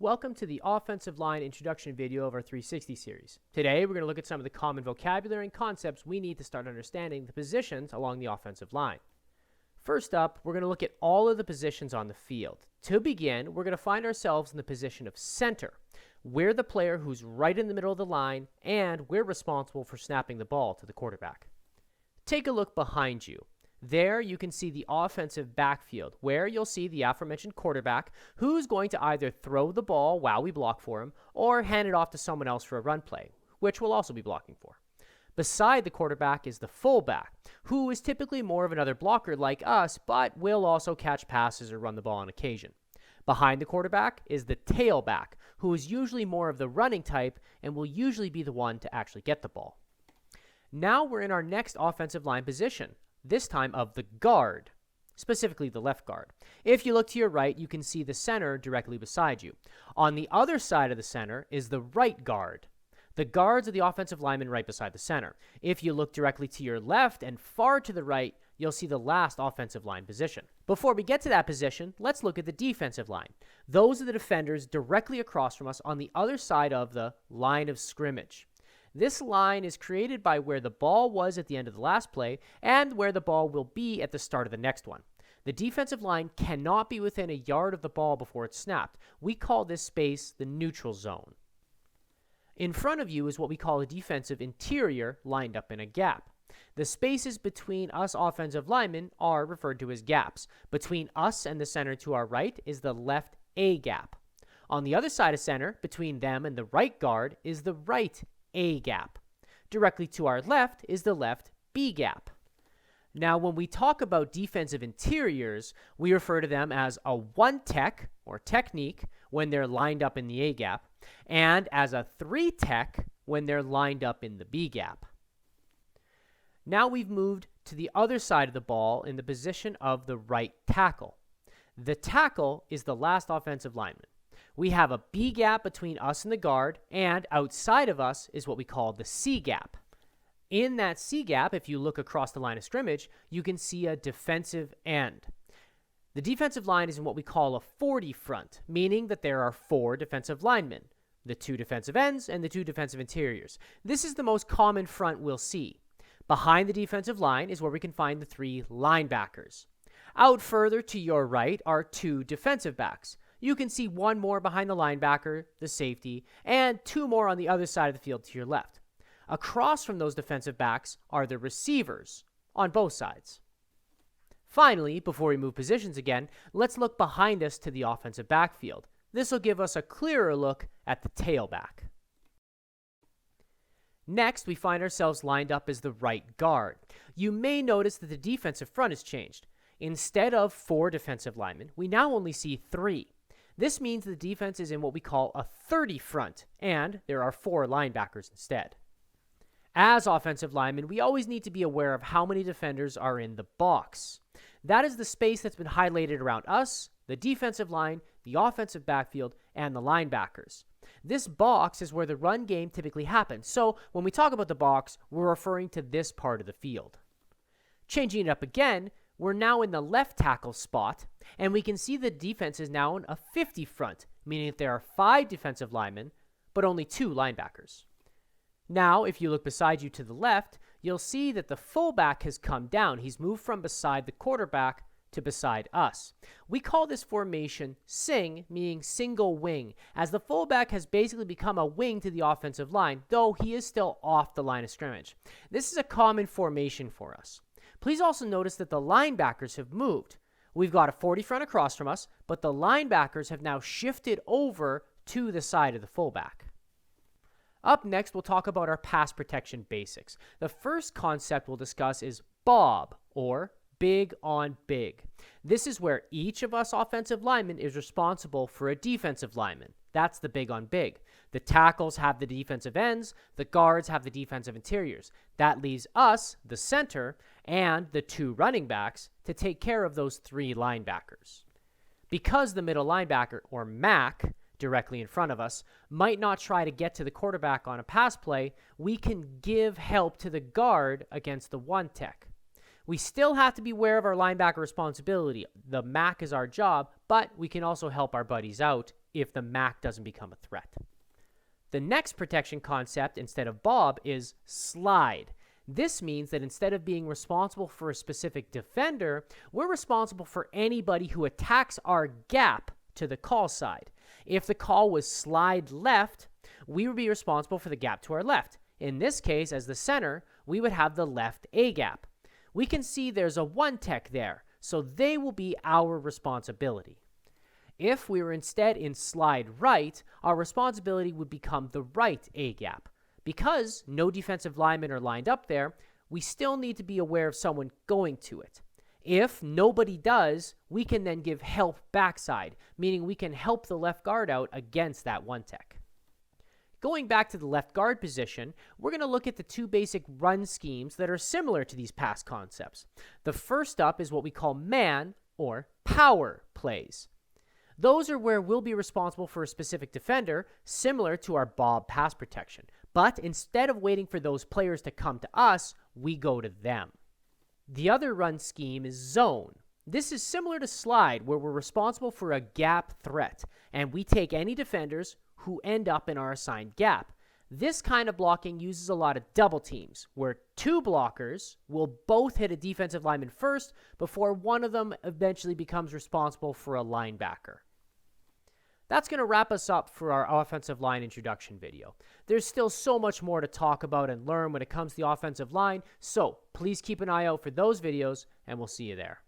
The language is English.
Welcome to the offensive line introduction video of our 360 series. Today, we're going to look at some of the common vocabulary and concepts we need to start understanding the positions along the offensive line. First up, we're going to look at all of the positions on the field. To begin, we're going to find ourselves in the position of center. We're the player who's right in the middle of the line, and we're responsible for snapping the ball to the quarterback. Take a look behind you. There you can see the offensive backfield, where you'll see the aforementioned quarterback who's going to either throw the ball while we block for him or hand it off to someone else for a run play, which we'll also be blocking for. Beside the quarterback is the fullback, who is typically more of another blocker like us, but will also catch passes or run the ball on occasion. Behind the quarterback is the tailback, who is usually more of the running type and will usually be the one to actually get the ball. Now we're in our next offensive line position, this time of the guard, specifically the left guard. If you look to your right, you can see the center directly beside you. On the other side of the center is the right guard. The guards are the offensive linemen right beside the center. If you look directly to your left and far to the right, you'll see the last offensive line position. Before we get to that position, let's look at the defensive line. Those are the defenders directly across from us on the other side of the line of scrimmage. This line is created by where the ball was at the end of the last play and where the ball will be at the start of the next one. The defensive line cannot be within a yard of the ball before it's snapped. We call this space the neutral zone. In front of you is what we call a defensive interior lined up in a gap. The spaces between us offensive linemen are referred to as gaps. Between us and the center to our right is the left A gap. On the other side of center, between them and the right guard, is the right A gap. Directly to our left is the left B gap. Now, when we talk about defensive interiors, we refer to them as a one tech or technique when they're lined up in the A gap, and as a three tech when they're lined up in the B gap. Now we've moved to the other side of the ball in the position of the right tackle. The tackle is the last offensive lineman. We have a B gap between us and the guard, and outside of us is what we call the C gap. In that C gap, if you look across the line of scrimmage, you can see a defensive end. The defensive line is in what we call a 40 front, meaning that there are 4 defensive linemen, the 2 defensive ends and the 2 defensive interiors. This is the most common front we'll see. Behind the defensive line is where we can find the 3 linebackers. Out further to your right are 2 defensive backs. You can see 1 more behind the linebacker, the safety, and 2 more on the other side of the field to your left. Across from those defensive backs are the receivers on both sides. Finally, before we move positions again, let's look behind us to the offensive backfield. This will give us a clearer look at the tailback. Next, we find ourselves lined up as the right guard. You may notice that the defensive front has changed. Instead of 4 defensive linemen, we now only see 3. This means the defense is in what we call a 30 front, and there are 4 linebackers instead. As offensive linemen, we always need to be aware of how many defenders are in the box. That is the space that's been highlighted around us, the defensive line, the offensive backfield, and the linebackers. This box is where the run game typically happens, so when we talk about the box, we're referring to this part of the field. Changing it up again, we're now in the left tackle spot, and we can see the defense is now in a 50 front, meaning that there are 5 defensive linemen, but only 2 linebackers. Now, if you look beside you to the left, you'll see that the fullback has come down. He's moved from beside the quarterback to beside us. We call this formation SING, meaning single wing, as the fullback has basically become a wing to the offensive line, though he is still off the line of scrimmage. This is a common formation for us. Please also notice that the linebackers have moved. We've got a 40 front across from us, but the linebackers have now shifted over to the side of the fullback. Up next, we'll talk about our pass protection basics. The first concept we'll discuss is BOB, or big on big. This is where each of us offensive linemen is responsible for a defensive lineman. That's the big on big. The tackles have the defensive ends, the guards have the defensive interiors. That leaves us, the center, and the 2 running backs to take care of those 3 linebackers. Because the middle linebacker, or MAC, directly in front of us, might not try to get to the quarterback on a pass play, we can give help to the guard against the one tech. We still have to be aware of our linebacker responsibility. The MAC is our job, but we can also help our buddies out if the MAC doesn't become a threat. The next protection concept instead of Bob is slide. This means that instead of being responsible for a specific defender, we're responsible for anybody who attacks our gap to the call side. If the call was slide left, we would be responsible for the gap to our left. In this case, as the center, we would have the left A gap. We can see there's a 1 tech there, so they will be our responsibility. If we were instead in slide right, our responsibility would become the right A gap. Because no defensive linemen are lined up there, we still need to be aware of someone going to it. If nobody does, we can then give help backside, meaning we can help the left guard out against that 1 tech. Going back to the left guard position, we're going to look at the 2 basic run schemes that are similar to these past concepts. The first up is what we call man or power plays. Those are where we'll be responsible for a specific defender, similar to our Bob pass protection. But instead of waiting for those players to come to us, we go to them. The other run scheme is zone. This is similar to slide, where we're responsible for a gap threat, and we take any defenders who end up in our assigned gap. This kind of blocking uses a lot of double teams, where 2 blockers will both hit a defensive lineman first before one of them eventually becomes responsible for a linebacker. That's going to wrap us up for our offensive line introduction video. There's still so much more to talk about and learn when it comes to the offensive line, so please keep an eye out for those videos, and we'll see you there.